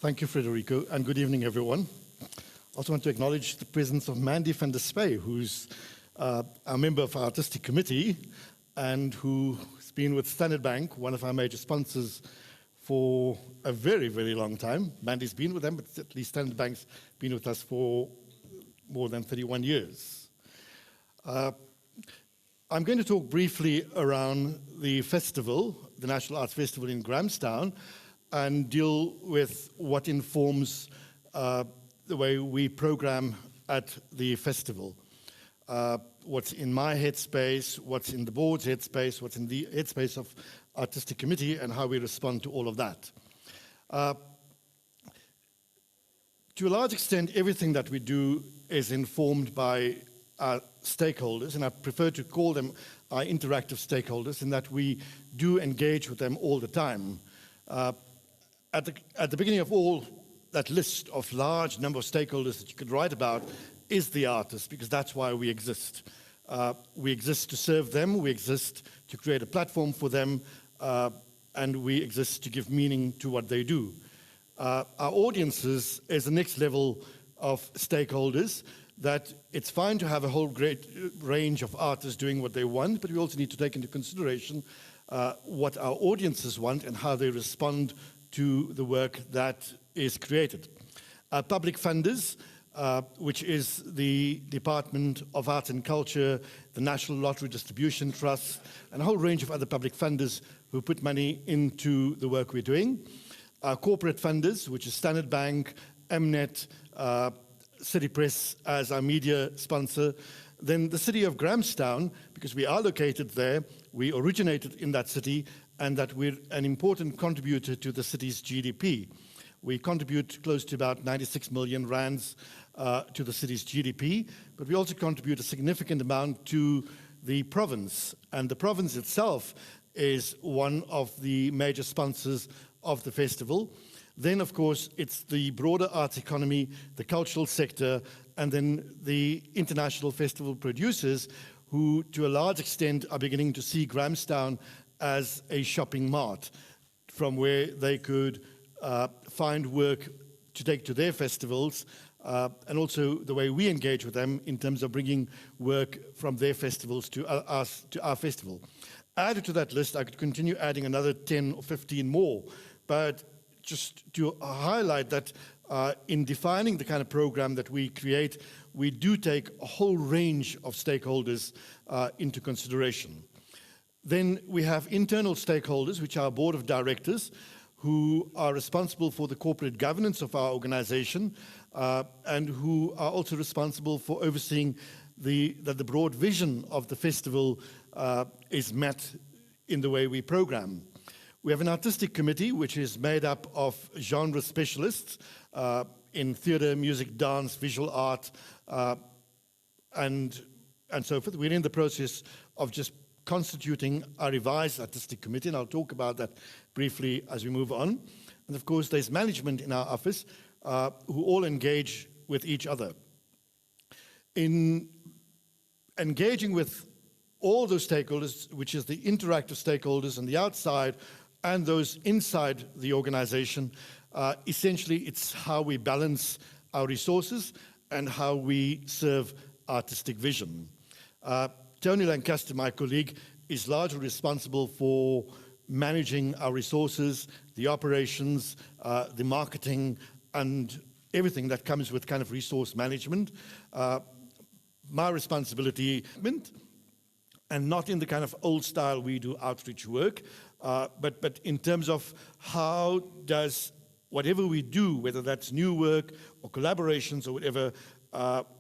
Thank you, Frederico, and good evening, everyone. I also want to acknowledge the presence of Mandy van der Spey, who's a member of our artistic committee and who's been with Standard Bank, one of our major sponsors, for a very, very long time. Mandy's been with them, but at least Standard Bank's been with us for more than 31 years. I'm going to talk briefly around the festival, the National Arts Festival in Grahamstown, and deal with what informs the way we program at the festival. What's in my headspace, what's in the board's headspace, what's in the headspace of artistic committee, and how we respond to all of that. To a large extent, everything that we do is informed by our stakeholders, and I prefer to call them our interactive stakeholders, in that we do engage with them all the time. At the beginning of all that list of large number of stakeholders that you could write about is the artist, because that's why we exist. We exist to serve them, we exist to create a platform for them, and we exist to give meaning to what they do. Our audiences is the next level of stakeholders, that it's fine to have a whole great range of artists doing what they want, but we also need to take into consideration what our audiences want and how they respond to the work that is created. Public funders, which is the Department of Arts and Culture, the National Lottery Distribution Trust, and a whole range of other public funders who put money into the work we're doing. Corporate funders, which is Standard Bank, Mnet, City Press as our media sponsor. Then the city of Grahamstown, because we are located there, we originated in that city, and that we're an important contributor to the city's GDP. We contribute close to about 96 million rands to the city's GDP, but we also contribute a significant amount to the province. And the province itself is one of the major sponsors of the festival. Then, of course, it's the broader arts economy, the cultural sector, and then the international festival producers who, to a large extent, are beginning to see Grahamstown as a shopping mart from where they could find work to take to their festivals, and also the way we engage with them in terms of bringing work from their festivals to our festival. Added to that list, I could continue adding another 10 or 15 more, but just to highlight that in defining the kind of program that we create, we do take a whole range of stakeholders into consideration. Then we have internal stakeholders, which are our board of directors, who are responsible for the corporate governance of our organization, and who are also responsible for overseeing that the broad vision of the festival is met in the way we program. We have an artistic committee, which is made up of genre specialists in theatre, music, dance, visual art, and so forth. We're in the process of just constituting a revised artistic committee, and I'll talk about that briefly as we move on. And of course, there's management in our office who all engage with each other. In engaging with all those stakeholders, which is the interactive stakeholders on the outside and those inside the organization, essentially it's how we balance our resources and how we serve artistic vision. Tony Lancaster, my colleague, is largely responsible for managing our resources, the operations, the marketing, and everything that comes with kind of resource management. My responsibility, and not in the kind of old style we do outreach work, but in terms of how does whatever we do, whether that's new work or collaborations or whatever,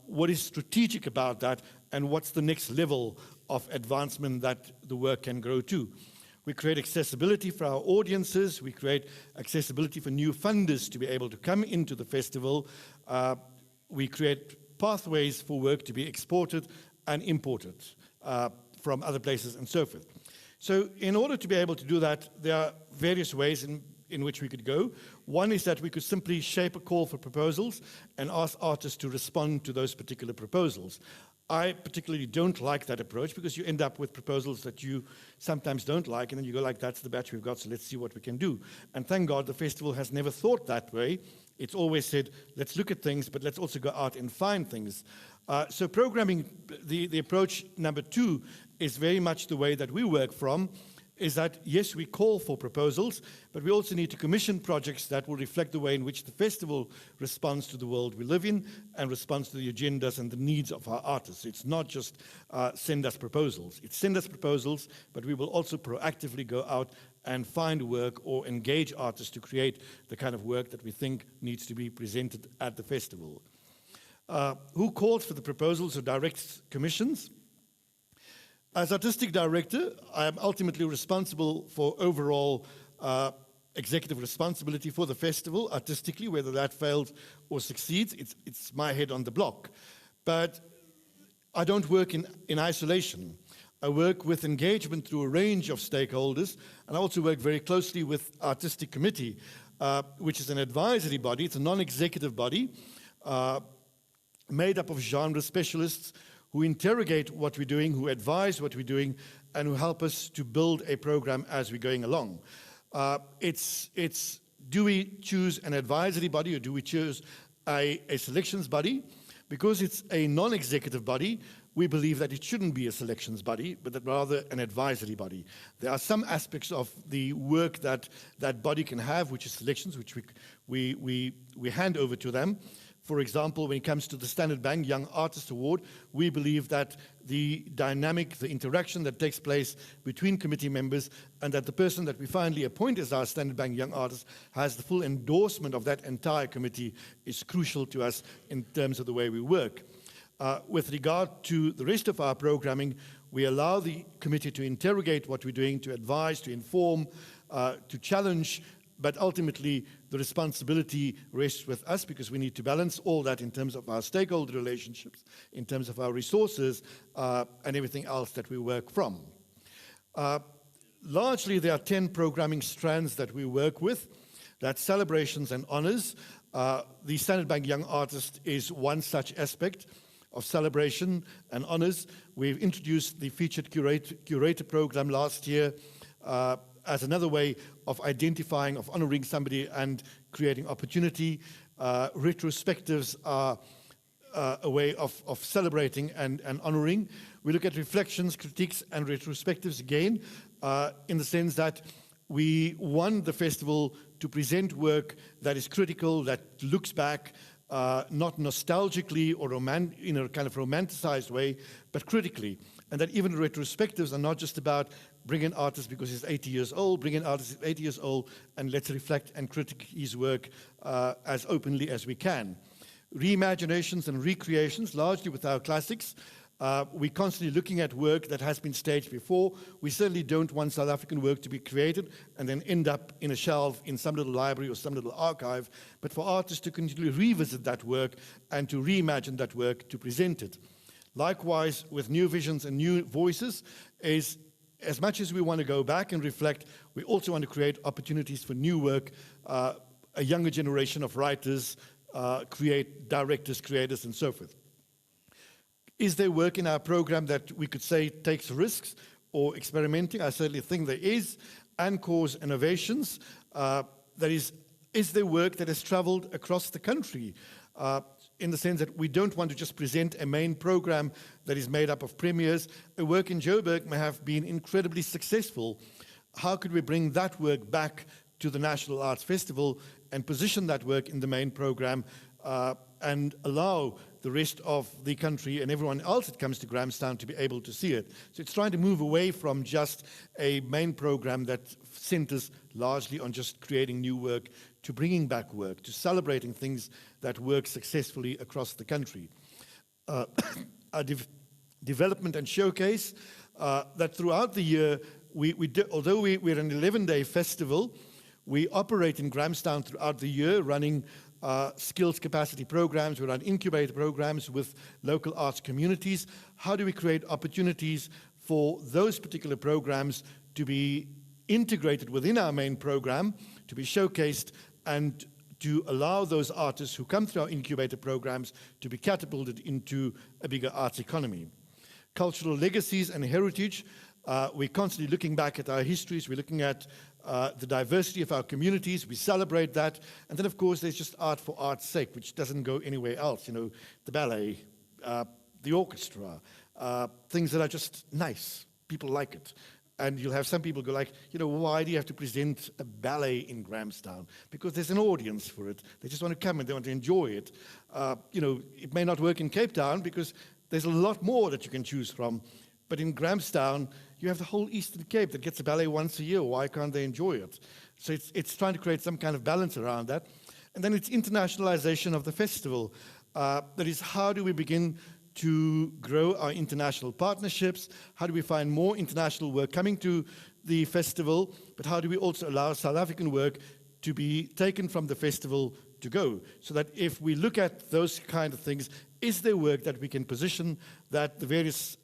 what is strategic about that, and what's the next level of advancement that the work can grow to. We create accessibility for our audiences, we create accessibility for new funders to be able to come into the festival, we create pathways for work to be exported and imported from other places and so forth. So in order to be able to do that, there are various ways in which we could go. One is that we could simply shape a call for proposals and ask artists to respond to those particular proposals. I particularly don't like that approach because you end up with proposals that you sometimes don't like, and then you go like, that's the batch we've got, so let's see what we can do. And thank God the festival has never thought that way. It's always said, let's look at things, but let's also go out and find things. So programming, the approach number 2 is very much the way that we work from, is that, yes, we call for proposals, but we also need to commission projects that will reflect the way in which the festival responds to the world we live in and responds to the agendas and the needs of our artists. It's not just send us proposals. It's send us proposals, but we will also proactively go out and find work or engage artists to create the kind of work that we think needs to be presented at the festival. Who calls for the proposals or directs commissions? As artistic director, I am ultimately responsible for overall executive responsibility for the festival, artistically, whether that fails or succeeds. It's my head on the block. But I don't work in isolation. I work with engagement through a range of stakeholders, and I also work very closely with Artistic Committee, which is an advisory body. It's a non-executive body made up of genre specialists who interrogate what we're doing, who advise what we're doing, and who help us to build a program as we're going along. It's do we choose an advisory body or do we choose a selections body? Because it's a non-executive body, we believe that it shouldn't be a selections body, but that rather an advisory body. There are some aspects of the work that that body can have, which is selections, which we hand over to them. For example, when it comes to the Standard Bank Young Artist Award, we believe that the dynamic, the interaction that takes place between committee members and that the person that we finally appoint as our Standard Bank Young Artist has the full endorsement of that entire committee is crucial to us in terms of the way we work. With regard to the rest of our programming, we allow the committee to interrogate what we're doing, to advise, to inform, to challenge, but ultimately the responsibility rests with us because we need to balance all that in terms of our stakeholder relationships, in terms of our resources, and everything else that we work from. Largely, there are 10 programming strands that we work with. That's celebrations and honors. The Standard Bank Young Artist is one such aspect of celebration and honors. We've introduced the featured curator program last year as another way of identifying, of honoring somebody and creating opportunity. Retrospectives are a way of celebrating and honoring. We look at reflections, critiques, and retrospectives again, in the sense that we want the festival to present work that is critical, that looks back, not nostalgically or in a kind of romanticized way, but critically. And that even retrospectives are not just about bring an artist because he's 80 years old, bring an artist who's 80 years old, and let's reflect and critique his work as openly as we can. Reimaginations and recreations, largely with our classics. We're constantly looking at work that has been staged before. We certainly don't want South African work to be created and then end up in a shelf in some little library or some little archive, but for artists to continually revisit that work and to reimagine that work, to present it. Likewise, with new visions and new voices, is as much as we want to go back and reflect, we also want to create opportunities for new work, a younger generation of writers, directors, creators, and so forth. Is there work in our program that we could say takes risks or experimenting? I certainly think there is. And cause innovations. Is there work that has traveled across the country? In the sense that we don't want to just present a main program that is made up of premieres. A work in Joburg may have been incredibly successful. How could we bring that work back to the National Arts Festival and position that work in the main program and allow the rest of the country and everyone else that comes to Grahamstown to be able to see it? So it's trying to move away from just a main program that centers largely on just creating new work, to bringing back work, to celebrating things that work successfully across the country. Our development and showcase, that throughout the year, although we're an 11-day festival, we operate in Grahamstown throughout the year, running skills capacity programs, we run incubator programs with local arts communities. How do we create opportunities for those particular programs to be integrated within our main program, to be showcased, and to allow those artists who come through our incubator programs to be catapulted into a bigger arts economy. Cultural legacies and heritage, we're constantly looking back at our histories, we're looking at the diversity of our communities, we celebrate that, and then of course there's just art for art's sake, which doesn't go anywhere else, the ballet, the orchestra, things that are just nice, people like it. And you'll have some people go like, why do you have to present a ballet in Grahamstown? Because there's an audience for it. They just want to come and they want to enjoy it. It may not work in Cape Town because there's a lot more that you can choose from. But in Grahamstown, you have the whole Eastern Cape that gets a ballet once a year. Why can't they enjoy it? So it's trying to create some kind of balance around that. And then it's internationalization of the festival. That is, how do we begin to grow our international partnerships? How do we find more international work coming to the festival? But how do we also allow South African work to be taken from the festival to go? So that if we look at those kind of things, is there work that we can position that the various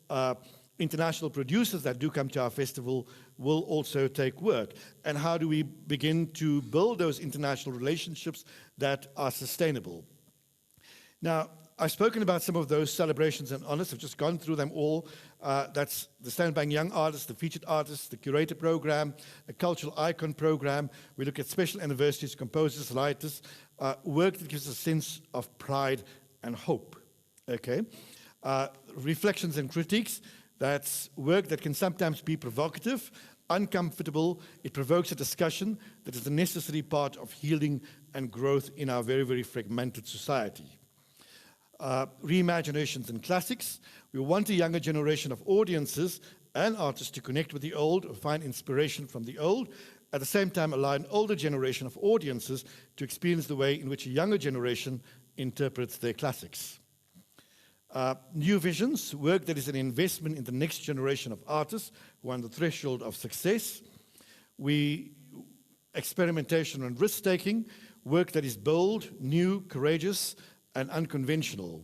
international producers that do come to our festival will also take work? And how do we begin to build those international relationships that are sustainable? Now, I've spoken about some of those celebrations and honors. I've just gone through them all. That's the Standbank Young Artists, the Featured Artists, the Curator Program, a Cultural Icon Program. We look at special anniversaries, composers, writers, work that gives a sense of pride and hope. Okay? Reflections and critiques. That's work that can sometimes be provocative, uncomfortable. It provokes a discussion that is a necessary part of healing and growth in our very, very fragmented society. Reimaginations and classics. We want a younger generation of audiences and artists to connect with the old or find inspiration from the old. At the same time, allow an older generation of audiences to experience the way in which a younger generation interprets their classics. New visions, work that is an investment in the next generation of artists who are on the threshold of success. Experimentation and risk-taking, work that is bold, new, courageous, and unconventional.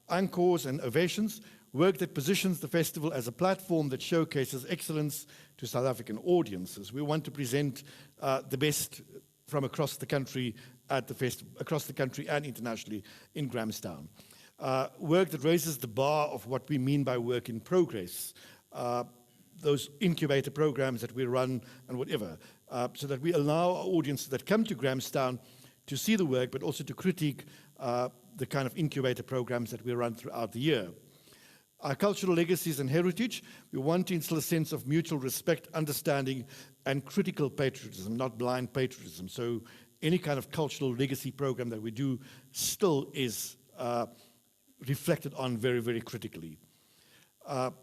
Encores and ovations, work that positions the festival as a platform that showcases excellence to South African audiences. We want to present the best from across the country at the festival, across the country and internationally in Grahamstown. Work that raises the bar of what we mean by work in progress. Those incubator programs that we run and whatever, so that we allow our audiences that come to Grahamstown to see the work, but also to critique the kind of incubator programs that we run throughout the year. Our cultural legacies and heritage, we want to instill a sense of mutual respect, understanding, and critical patriotism, not blind patriotism. So any kind of cultural legacy program that we do still is reflected on very, very critically. And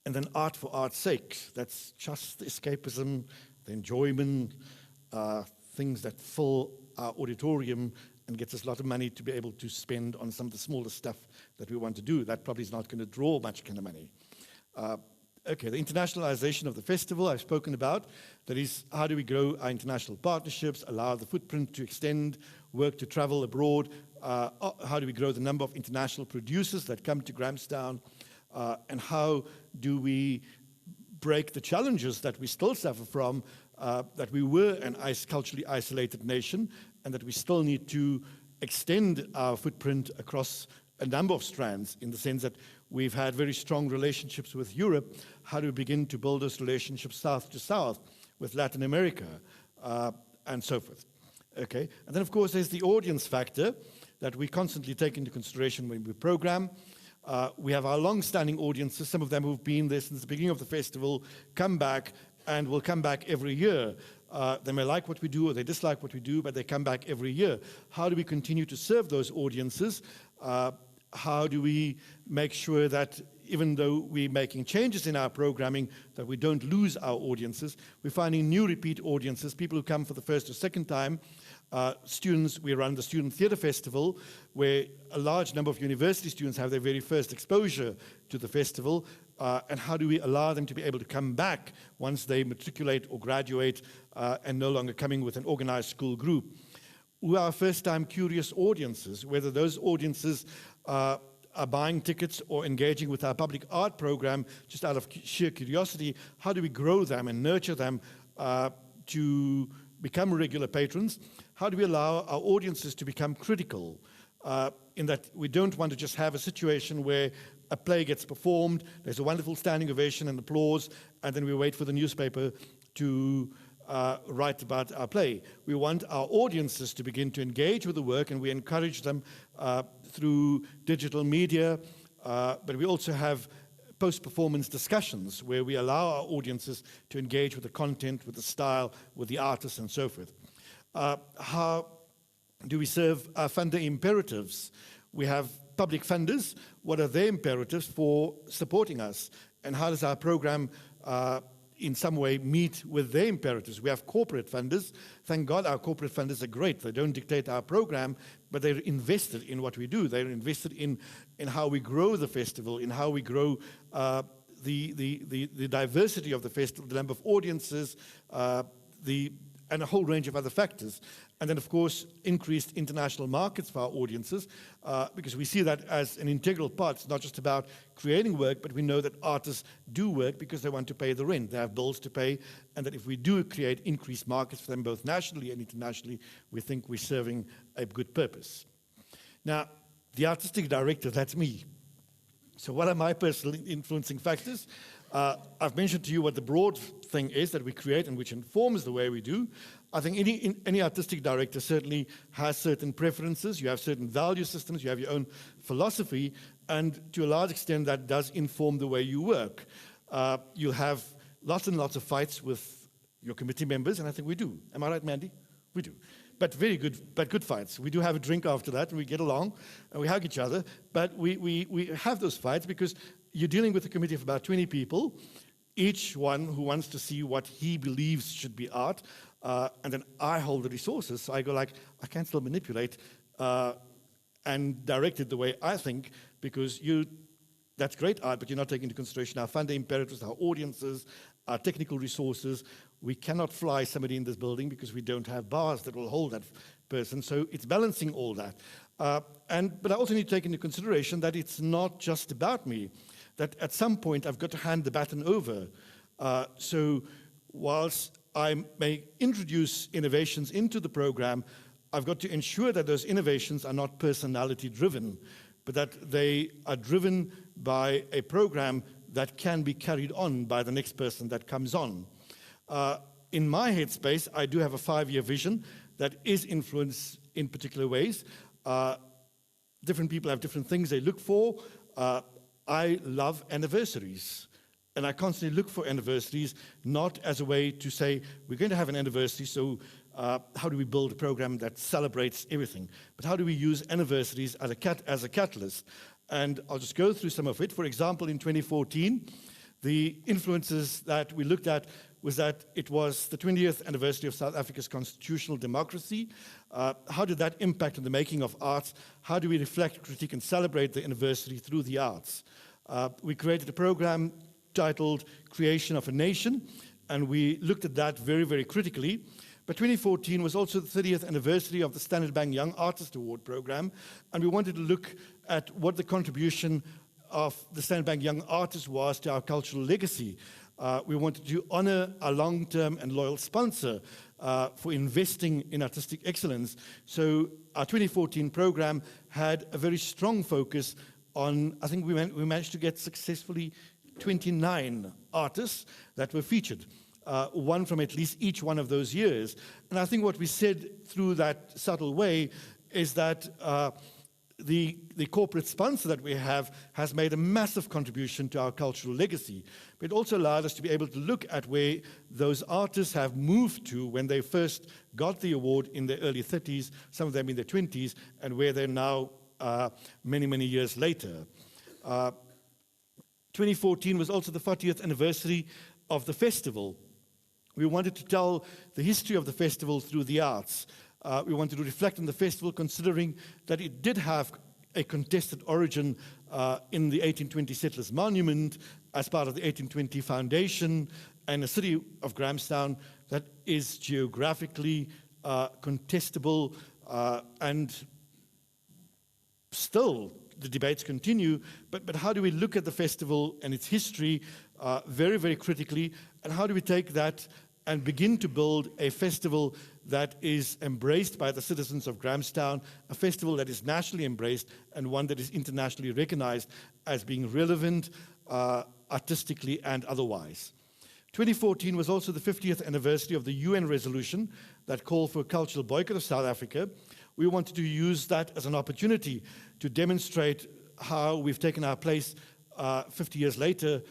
then art for art's sake. That's just the escapism, the enjoyment, things that fill our auditorium and gets us a lot of money to be able to spend on some of the smaller stuff that we want to do. That probably is not going to draw much kind of money. Okay, the internationalization of the festival I've spoken about. That is, how do we grow our international partnerships, allow the footprint to extend, work to travel abroad, how do we grow the number of international producers that come to Grahamstown, and how do we break the challenges that we still suffer from, that we were an culturally isolated nation, and that we still need to extend our footprint across a number of strands, in the sense that we've had very strong relationships with Europe. How do we begin to build those relationships south to south with Latin America, and so forth? Okay, and then of course there's the audience factor that we constantly take into consideration when we program. We have our long-standing audiences, some of them who've been there since the beginning of the festival, come back and will come back every year. They may like what we do or they dislike what we do, but they come back every year. How do we continue to serve those audiences? How do we make sure that even though we're making changes in our programming, that we don't lose our audiences? We're finding new repeat audiences, people who come for the first or second time. Students, we run the Student Theatre Festival, where a large number of university students have their very first exposure to the festival. And how do we allow them to be able to come back once they matriculate or graduate and no longer coming with an organized school group? Who are first-time curious audiences, whether those audiences are buying tickets or engaging with our public art program just out of sheer curiosity. How do we grow them and nurture them to become regular patrons? How do we allow our audiences to become critical, in that we don't want to just have a situation where a play gets performed, there's a wonderful standing ovation and applause, and then we wait for the newspaper to write about our play. We want our audiences to begin to engage with the work, and we encourage them through digital media, but we also have post-performance discussions where we allow our audiences to engage with the content, with the style, with the artists, and so forth. How do we serve our funder imperatives? We have public funders. What are their imperatives for supporting us? And how does our program in some way meet with their imperatives? We have corporate funders. Thank God our corporate funders are great. They don't dictate our program, but they're invested in what we do. They're invested in how we grow the festival, in how we grow the diversity of the festival, the number of audiences, and a whole range of other factors. And then, of course, increased international markets for our audiences, because we see that as an integral part. It's not just about creating work, but we know that artists do work because they want to pay the rent. They have bills to pay, and that if we do create increased markets for them both nationally and internationally, we think we're serving a good purpose. Now, the artistic director, that's me. So what are my personal influencing factors? I've mentioned to you what the broad thing is that we create and which informs the way we do. I think any artistic director certainly has certain preferences. You have certain value systems. You have your own philosophy. And to a large extent, that does inform the way you work. You'll have lots and lots of fights with your committee members, and I think we do. Am I right, Mandy? We do. But very good fights. We do have a drink after that, and we get along, and we hug each other. But we have those fights because you're dealing with a committee of about 20 people, each one who wants to see what he believes should be art, and then I hold the resources. So I go like, I can still manipulate and direct it the way I think, because that's great art, but you're not taking into consideration our funder imperatives, our audiences, our technical resources. We cannot fly somebody in this building because we don't have bars that will hold that person. So it's balancing all that. But I also need to take into consideration that it's not just about me, that at some point I've got to hand the baton over. So whilst I may introduce innovations into the program, I've got to ensure that those innovations are not personality driven, but that they are driven by a program that can be carried on by the next person that comes on. In my headspace, I do have a 5-year vision that is influenced in particular ways. Different people have different things they look for. I love anniversaries, and I constantly look for anniversaries, not as a way to say, we're going to have an anniversary, so how do we build a program that celebrates everything? But how do we use anniversaries as a catalyst? And I'll just go through some of it. For example, in 2014, the influences that we looked at was that it was the 20th anniversary of South Africa's constitutional democracy. How did that impact on the making of arts? How do we reflect, critique, and celebrate the anniversary through the arts? We created a program titled Creation of a Nation, and we looked at that very, very critically. But 2014 was also the 30th anniversary of the Standard Bank Young Artist Award program, and we wanted to look at what the contribution of the Standard Bank Young Artist was to our cultural legacy. We wanted to honor a long-term and loyal sponsor for investing in artistic excellence. So our 2014 program had a very strong focus on, I think we managed to get successfully 29 artists that were featured, one from at least each one of those years. And I think what we said through that subtle way is that the corporate sponsor that we have has made a massive contribution to our cultural legacy. But it also allowed us to be able to look at where those artists have moved to when they first got the award in their early 30s, some of them in their 20s, and where they're now many, many years later. 2014 was also the 40th anniversary of the festival. We wanted to tell the history of the festival through the arts. We wanted to reflect on the festival, considering that it did have a contested origin in the 1820 Settlers Monument as part of the 1820 Foundation, and a city of Grahamstown that is geographically contestable, and still the debates continue. But how do we look at the festival and its history very, very critically, and how do we take that and begin to build a festival that is embraced by the citizens of Grahamstown, a festival that is nationally embraced and one that is internationally recognized as being relevant artistically and otherwise. 2014 was also the 50th anniversary of the UN resolution that called for a cultural boycott of South Africa. We wanted to use that as an opportunity to demonstrate how we've taken our place 50 years later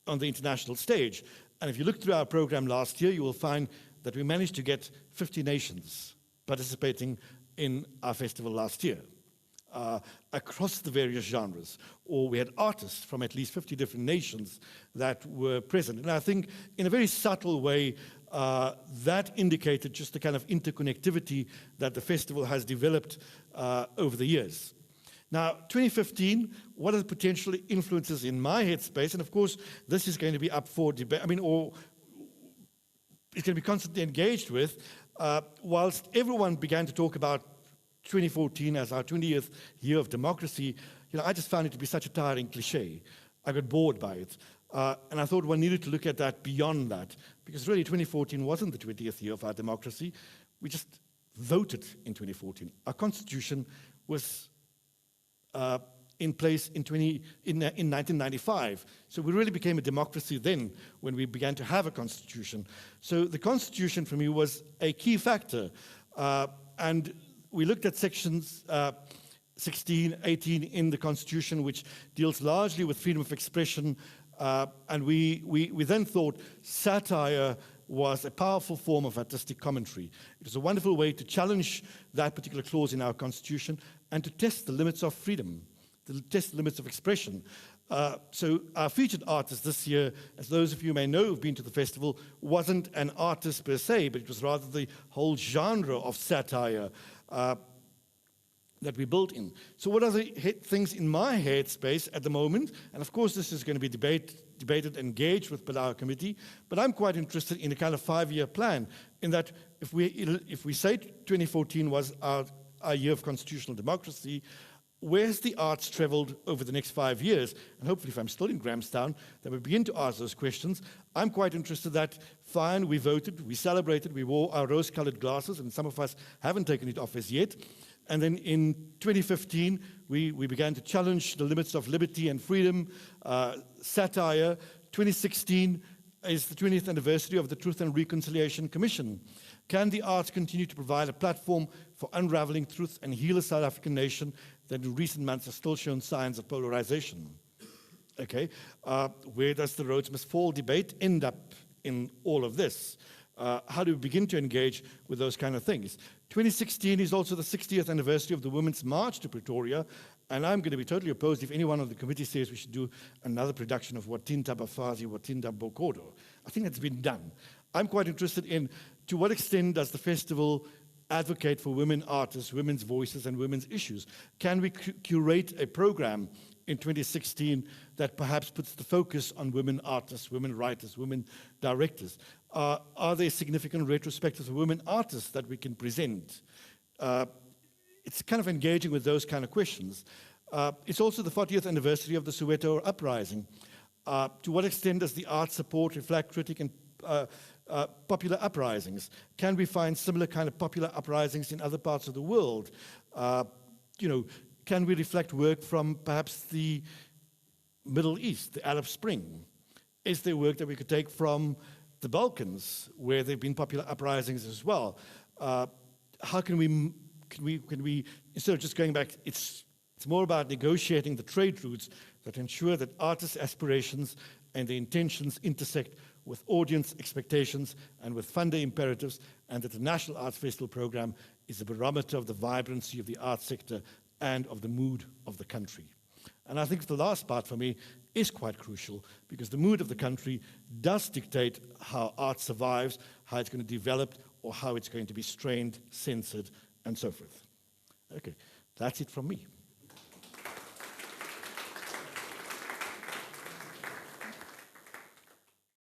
on the international stage. And if you look through our program last year, you will find that we managed to get 50 nations participating in our festival last year across the various genres. Or we had artists from at least 50 different nations that were present. And I think in a very subtle way, that indicated just the kind of interconnectivity that the festival has developed over the years. Now, 2015, what are the potential influences in my headspace? And of course, this is going to be up for debate, or it's going to be constantly engaged with. Whilst everyone began to talk about 2014 as our 20th year of democracy, I just found it to be such a tiring cliche. I got bored by it. And I thought one needed to look at that beyond that, because really 2014 wasn't the 20th year of our democracy. We just voted in 2014. Our constitution was in place in 1995. So we really became a democracy then when we began to have a constitution. So the constitution for me was a key factor. And we looked at sections 16, 18 in the constitution, which deals largely with freedom of expression. And we then thought satire was a powerful form of artistic commentary. It was a wonderful way to challenge that particular clause in our constitution and to test the limits of freedom, to test the limits of expression. So our featured artist this year, as those of you may know who've been to the festival, wasn't an artist per se, but it was rather the whole genre of satire that we built in. So what are the things in my headspace at the moment? And of course, this is going to be debated, engaged with our committee, but I'm quite interested in a kind of 5-year plan, in that if we say 2014 was our year of constitutional democracy, where's the arts traveled over the next 5 years? And hopefully, if I'm still in Grahamstown, then we begin to ask those questions. I'm quite interested that, fine, we voted, we celebrated, we wore our rose-colored glasses, and some of us haven't taken it off as yet. And then in 2015, we began to challenge the limits of liberty and freedom, satire. 2016 is the 20th anniversary of the Truth and Reconciliation Commission. Can the arts continue to provide a platform for unraveling truth and heal a South African nation that in recent months has still shown signs of polarization? Okay, where does the roads must fall debate end up in all of this? How do we begin to engage with those kind of things? 2016 is also the 60th anniversary of the Women's March to Pretoria, and I'm going to be totally opposed if anyone on the committee says we should do another production of Watinta Bafazi, Watinta Bokodo. I think that's been done. I'm quite interested in to what extent does the festival advocate for women artists, women's voices, and women's issues? Can we curate a program in 2016 that perhaps puts the focus on women artists, women writers, women directors? Are there significant retrospectives of women artists that we can present? It's kind of engaging with those kind of questions. It's also the 40th anniversary of the Soweto uprising. To what extent does the art support, reflect, critique, and popular uprisings? Can we find similar kind of popular uprisings in other parts of the world? Can we reflect work from perhaps the Middle East, the Arab Spring? Is there work that we could take from the Balkans, where there have been popular uprisings as well? How can we, instead of just going back, it's more about negotiating the trade routes that ensure that artists' aspirations and their intentions intersect with audience expectations and with funder imperatives, and that the National Arts Festival program is a barometer of the vibrancy of the arts sector and of the mood of the country. And I think the last part for me is quite crucial, because the mood of the country does dictate how art survives, how it's going to develop, or how it's going to be strained, censored, and so forth. Okay, that's it from me.